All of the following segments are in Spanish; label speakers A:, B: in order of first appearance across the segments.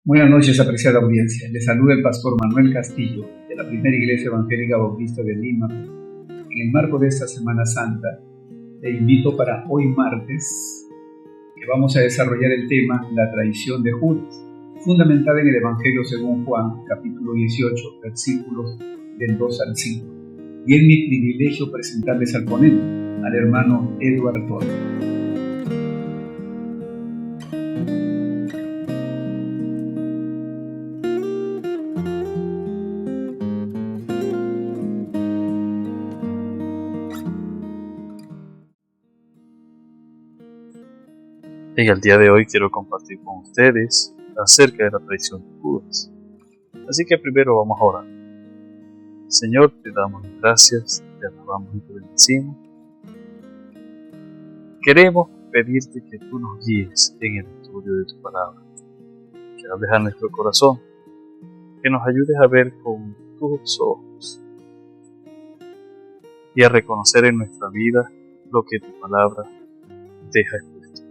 A: Buenas noches, apreciada audiencia. Les saluda el pastor Manuel Castillo, de la Primera Iglesia Evangélica Bautista de Lima. En el marco de esta Semana Santa, te invito para hoy martes, que vamos a desarrollar el tema La traición de Judas, fundamentada en el Evangelio según Juan, capítulo 18, versículos del 2 al 5. Y es mi privilegio presentarles al ponente, al hermano Edward Torres.
B: En el día de hoy quiero compartir con ustedes acerca de la traición de Judas. Así que primero vamos a orar. Señor, te damos gracias, te alabamos y te bendecimos. Queremos pedirte que tú nos guíes en el estudio de tu palabra, que hables a nuestro corazón, que nos ayudes a ver con tus ojos y a reconocer en nuestra vida lo que tu palabra deja expuesto.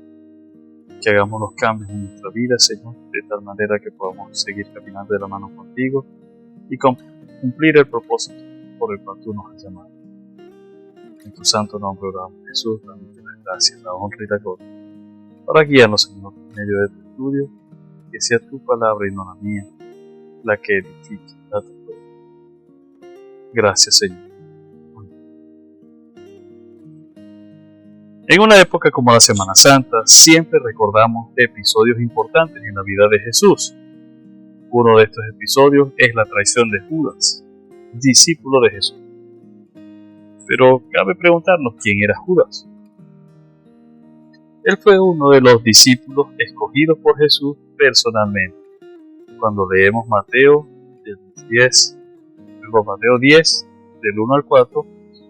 B: Que hagamos los cambios en nuestra vida, Señor, de tal manera que podamos seguir caminando de la mano contigo y cumplir el propósito por el cual tú nos has llamado. En tu santo nombre oramos, Jesús, dándote las gracias, la honra y la gloria. Ahora guíanos, Señor, en medio de tu estudio, que sea tu palabra y no la mía, la que edifique a tu pueblo. Gracias, Señor. En una época como la Semana Santa, siempre recordamos episodios importantes en la vida de Jesús. Uno de estos episodios es la traición de Judas, discípulo de Jesús. Pero cabe preguntarnos quién era Judas. Él fue uno de los discípulos escogidos por Jesús personalmente. Cuando leemos Mateo 10, del 1 al 4,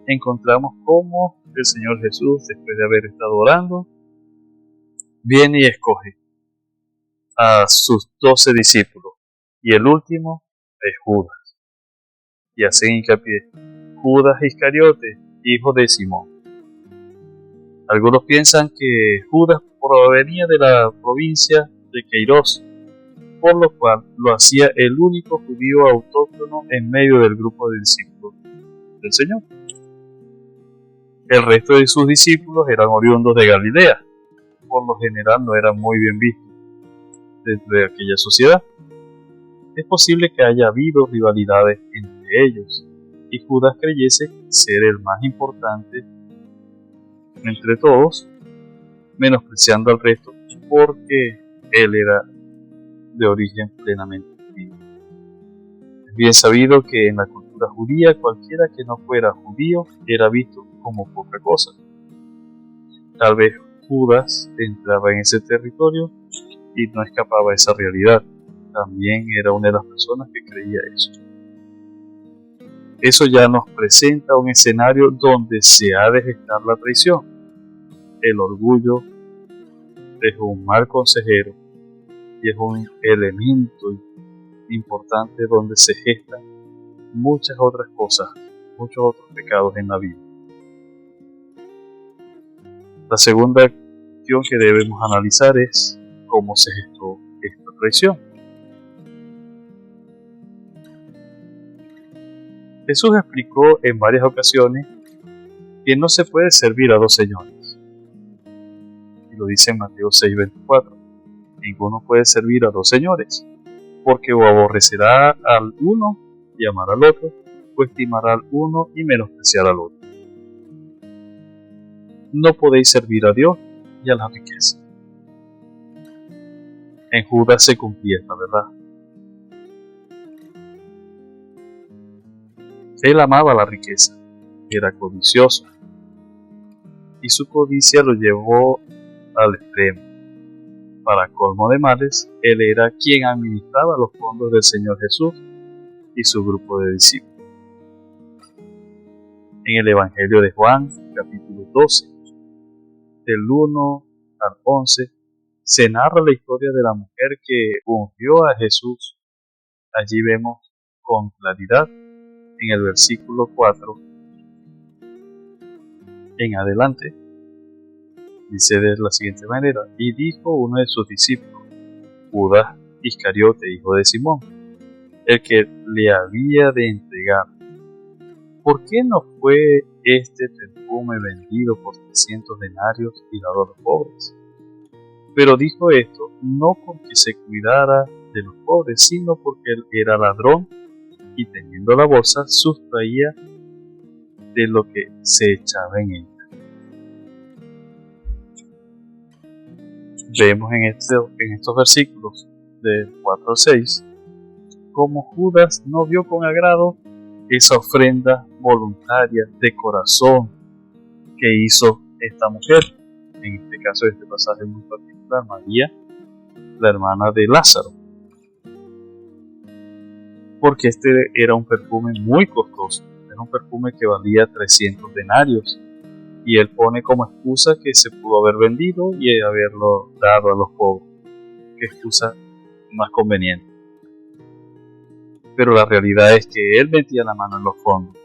B: encontramos cómo el Señor Jesús, después de haber estado orando, viene y escoge a sus 12 discípulos, y el último es Judas. Y hace hincapié, Judas Iscariote, hijo de Simón. Algunos piensan que Judas provenía de la provincia de Queiros, por lo cual lo hacía el único judío autóctono en medio del grupo de discípulos del Señor. El resto de sus discípulos eran oriundos de Galilea, por lo general no eran muy bien vistos dentro de aquella sociedad. Es posible que haya habido rivalidades entre ellos, y Judas creyese ser el más importante entre todos, menospreciando al resto porque él era de origen plenamente judío. Es bien sabido que en la cultura judía cualquiera que no fuera judío era visto como poca cosa. Tal vez Judas entraba en ese territorio y no escapaba de esa realidad. También era una de las personas que creía eso. Eso ya nos presenta un escenario donde se ha de gestar la traición. El orgullo es un mal consejero y es un elemento importante donde se gestan muchas otras cosas, muchos otros pecados en la vida. La segunda cuestión que debemos analizar es cómo se gestó esta traición. Jesús explicó en varias ocasiones que no se puede servir a dos señores. Y lo dice en Mateo 6:24. Ninguno puede servir a dos señores, porque o aborrecerá al uno y amará al otro, o estimará al uno y menospreciar al otro. No podéis servir a Dios y a la riqueza. En Judas se cumplía esta verdad. Él amaba la riqueza, era codicioso, y su codicia lo llevó al extremo. Para colmo de males, él era quien administraba los fondos del Señor Jesús y su grupo de discípulos. En el Evangelio de Juan, capítulo 12, del 1 al 11, se narra la historia de la mujer que ungió a Jesús. Allí vemos con claridad en el versículo 4 en adelante, dice de la siguiente manera: y dijo uno de sus discípulos, Judas Iscariote, hijo de Simón, el que le había de entregar, ¿por qué no fue este perfume vendido por 300 denarios y dado a los pobres? Pero dijo esto no porque se cuidara de los pobres, sino porque él era ladrón y teniendo la bolsa sustraía de lo que se echaba en ella. Vemos en estos versículos del 4 al 6 cómo Judas no vio con agrado esa ofrenda voluntaria de corazón que hizo esta mujer, en este caso, este pasaje muy particular, María, la hermana de Lázaro, porque este era un perfume muy costoso, era un perfume que valía 300 denarios, y él pone como excusa que se pudo haber vendido y haberlo dado a los pobres. Qué excusa más conveniente. Pero la realidad es que él metía la mano en los fondos.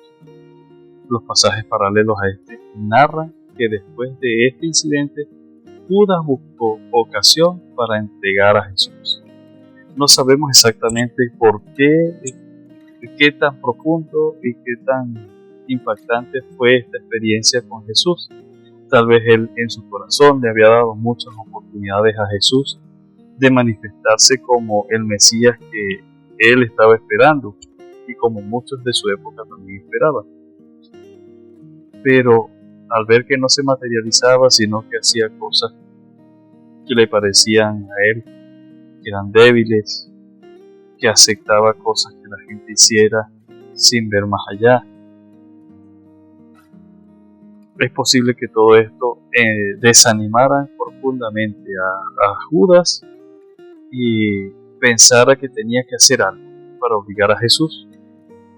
B: Los pasajes paralelos a este narran que después de este incidente, Judas buscó ocasión para entregar a Jesús. No sabemos exactamente por qué tan profundo y qué tan impactante fue esta experiencia con Jesús. Tal vez él en su corazón le había dado muchas oportunidades a Jesús de manifestarse como el Mesías que él estaba esperando y como muchos de su época también esperaban. Pero al ver que no se materializaba, sino que hacía cosas que le parecían a él que eran débiles, que aceptaba cosas que la gente hiciera sin ver más allá, es posible que todo esto desanimara profundamente a Judas y pensara que tenía que hacer algo para obligar a Jesús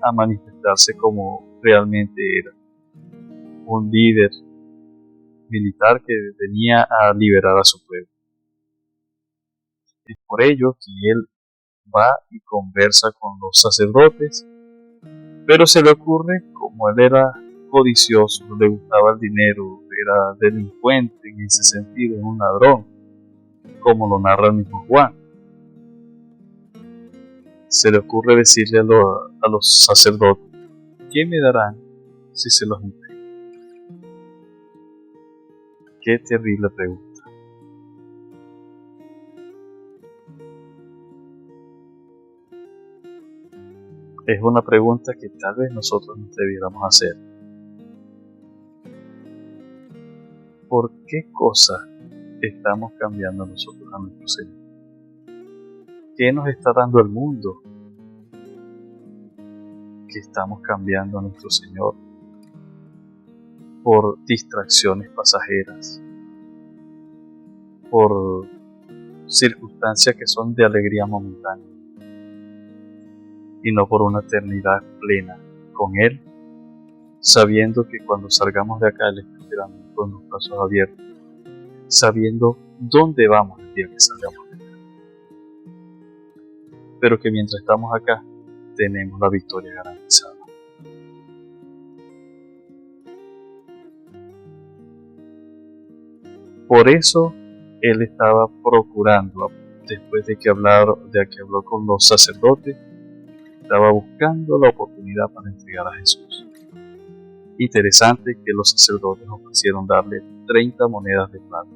B: a manifestarse como realmente era, un líder militar que venía a liberar a su pueblo. Es por ello que él va y conversa con los sacerdotes, pero se le ocurre, como él era codicioso, le gustaba el dinero, era delincuente en ese sentido, un ladrón, como lo narra el mismo Juan, se le ocurre decirle a los sacerdotes: ¿qué me darán si se los entrego? Qué terrible pregunta. Es una pregunta que tal vez nosotros nos debiéramos hacer. ¿Por qué cosas estamos cambiando nosotros a nuestro Señor? ¿Qué nos está dando el mundo que estamos cambiando a nuestro Señor por distracciones pasajeras, por circunstancias que son de alegría momentánea y no por una eternidad plena con Él, sabiendo que cuando salgamos de acá Él está esperando con los brazos abiertos, sabiendo dónde vamos el día que salgamos de acá, pero que mientras estamos acá tenemos la victoria garantizada. Por eso Él estaba procurando, después de que habló con los sacerdotes, estaba buscando la oportunidad para entregar a Jesús. Interesante que los sacerdotes ofrecieron darle 30 monedas de plata.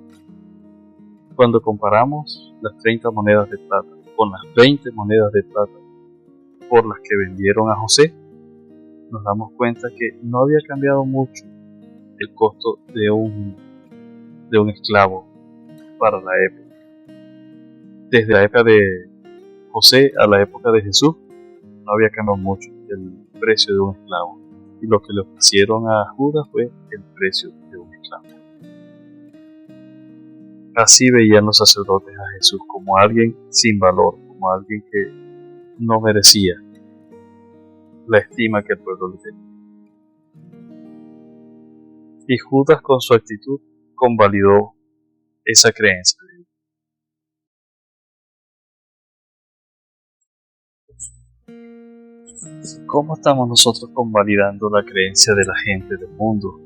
B: Cuando comparamos las 30 monedas de plata con las 20 monedas de plata por las que vendieron a José, nos damos cuenta que no había cambiado mucho el costo de un esclavo para la época. Desde la época de José a la época de Jesús, no había cambiado mucho el precio de un esclavo, y lo que le ofrecieron a Judas fue el precio de un esclavo. Así veían los sacerdotes a Jesús, como alguien sin valor, como alguien que no merecía la estima que el pueblo le tenía. Y Judas, con su actitud, convalidó esa creencia de Dios. ¿Cómo estamos nosotros convalidando la creencia de la gente del mundo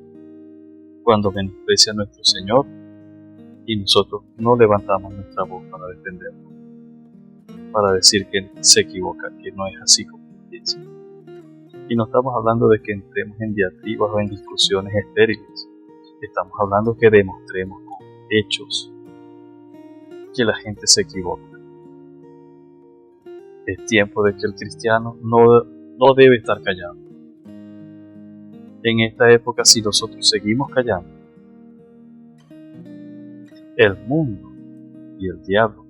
B: cuando menosprecia a nuestro Señor y nosotros no levantamos nuestra voz para defenderlo, para decir que se equivoca, que no es así como piensa? Y no estamos hablando de que entremos en diatribas o en discusiones estériles. Estamos hablando que demostremos con hechos que la gente se equivoca. Es tiempo de que el cristiano no debe estar callado. En esta época, si nosotros seguimos callando, el mundo y el diablo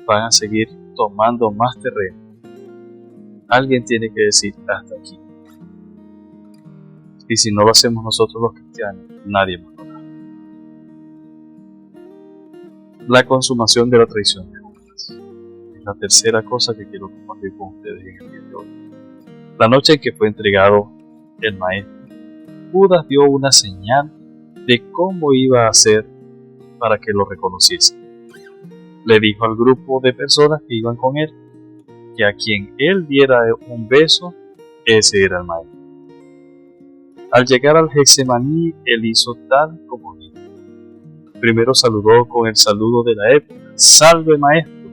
B: van a seguir tomando más terreno. Alguien tiene que decir hasta aquí. Y si no lo hacemos nosotros los cristianos, nadie más lo hará. La consumación de la traición de Judas es la tercera cosa que quiero compartir con ustedes en el día de hoy. La noche en que fue entregado el maestro, Judas dio una señal de cómo iba a hacer para que lo reconociesen. Le dijo al grupo de personas que iban con él que a quien él diera un beso, ese era el maestro. Al llegar al Getsemaní, él hizo tal como dijo. Primero saludó con el saludo de la época, salve maestro,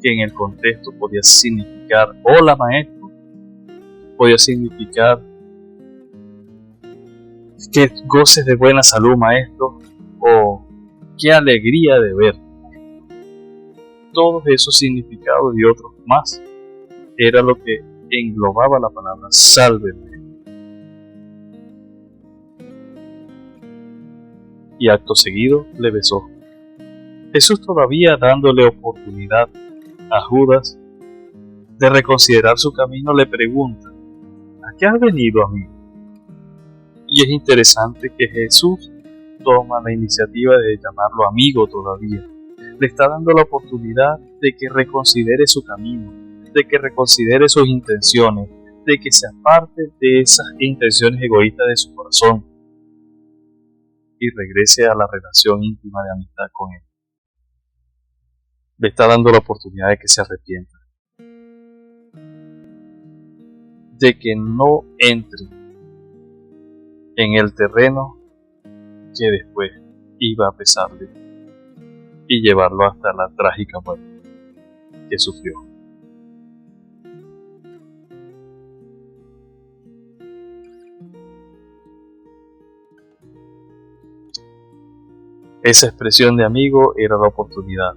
B: que en el contexto podía significar hola maestro, podía significar que goces de buena salud maestro, o qué alegría de ver. Todos esos significados y otros más era lo que englobaba la palabra salve maestro. Y acto seguido le besó. Jesús, todavía dándole oportunidad a Judas de reconsiderar su camino, le pregunta: ¿a qué has venido, amigo? Y es interesante que Jesús toma la iniciativa de llamarlo amigo todavía. Le está dando la oportunidad de que reconsidere su camino, de que reconsidere sus intenciones, de que se aparte de esas intenciones egoístas de su corazón y regrese a la relación íntima de amistad con él. Le está dando la oportunidad de que se arrepienta, de que no entre en el terreno que después iba a pesarle y llevarlo hasta la trágica muerte que sufrió. Esa expresión de amigo era la oportunidad,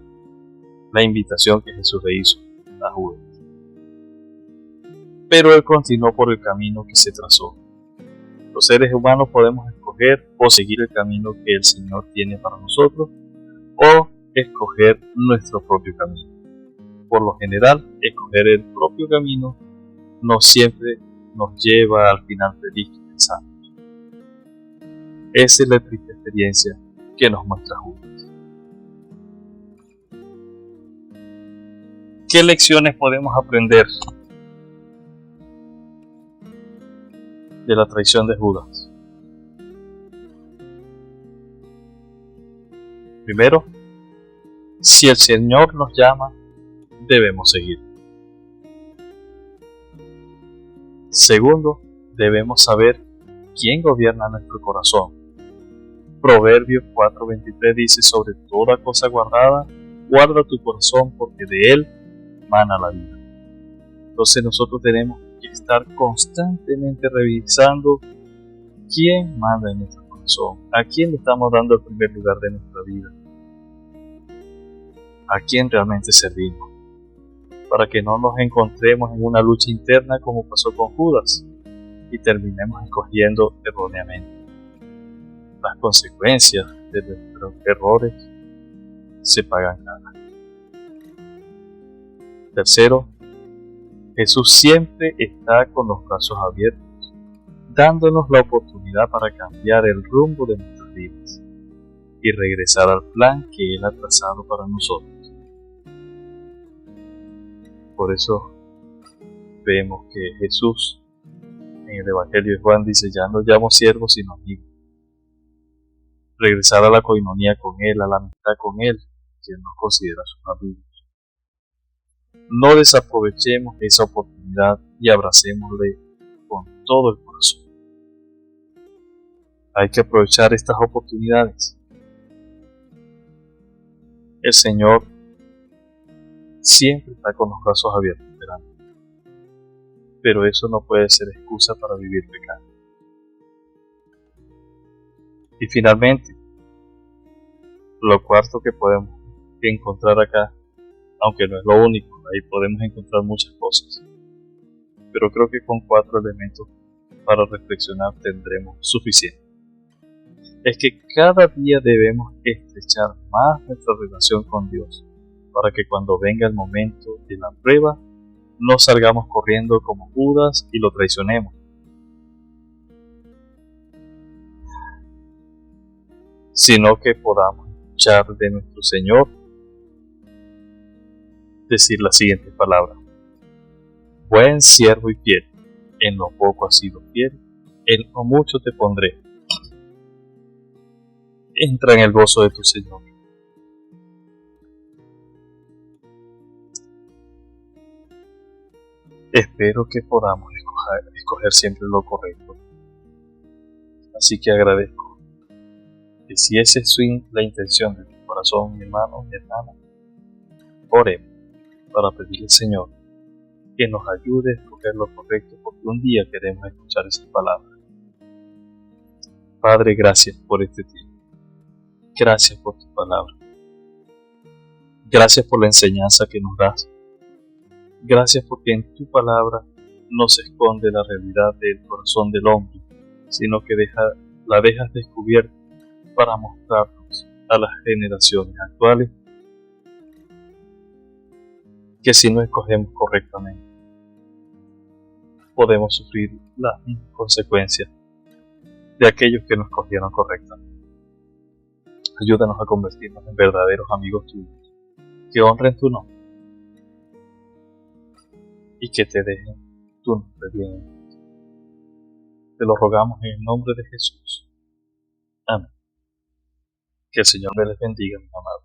B: la invitación que Jesús le hizo a Judas. Pero él continuó por el camino que se trazó. Los seres humanos podemos escoger o seguir el camino que el Señor tiene para nosotros, o escoger nuestro propio camino. Por lo general, escoger el propio camino no siempre nos lleva al final feliz que pensamos. Esa es la triste experiencia que nos muestra Judas. ¿Qué lecciones podemos aprender de la traición de Judas? Primero, si el Señor nos llama, debemos seguir. Segundo, debemos saber quién gobierna nuestro corazón. Proverbios 4:23 dice: sobre toda cosa guardada, guarda tu corazón, porque de él mana la vida. Entonces nosotros tenemos que estar constantemente revisando quién manda en nuestro corazón, a quién le estamos dando el primer lugar de nuestra vida, a quién realmente servimos, para que no nos encontremos en una lucha interna como pasó con Judas y terminemos escogiendo erróneamente. Las consecuencias de nuestros errores se pagan cara. Tercero, Jesús siempre está con los brazos abiertos, dándonos la oportunidad para cambiar el rumbo de nuestras vidas y regresar al plan que Él ha trazado para nosotros. Por eso vemos que Jesús en el Evangelio de Juan dice: ya no llamo siervos sino amigos. Regresar a la coinonía con Él, a la amistad con Él, que Él nos considera sus amigos. No desaprovechemos esa oportunidad y abracémosle con todo el corazón. Hay que aprovechar estas oportunidades. El Señor siempre está con los brazos abiertos esperando. Pero eso no puede ser excusa para vivir pecado. Y finalmente, lo cuarto que podemos encontrar acá, aunque no es lo único, ahí podemos encontrar muchas cosas, pero creo que con 4 elementos para reflexionar tendremos suficiente. Es que cada día debemos estrechar más nuestra relación con Dios, para que cuando venga el momento de la prueba, no salgamos corriendo como Judas y lo traicionemos. Sino que podamos escuchar de nuestro Señor decir las siguientes palabras: buen siervo y fiel, en lo poco has sido fiel, en lo mucho te pondré. Entra en el gozo de tu Señor. Espero que podamos escoger siempre lo correcto. Así que agradezco que si esa es la intención de tu corazón, mi hermano, mi hermana, oremos para pedirle al Señor que nos ayude a escoger lo correcto, porque un día queremos escuchar esas palabras. Padre, gracias por este tiempo. Gracias por tu palabra. Gracias por la enseñanza que nos das. Gracias porque en tu palabra no se esconde la realidad del corazón del hombre, sino que la dejas descubierta para mostrarnos a las generaciones actuales que si no escogemos correctamente, podemos sufrir las mismas consecuencias de aquellos que nos escogieron correctamente. Ayúdanos a convertirnos en verdaderos amigos tuyos, que honren tu nombre y que te dejen tu nombre bien. Te lo rogamos en el nombre de Jesús. Amén. Que el Señor me les bendiga, mis amados.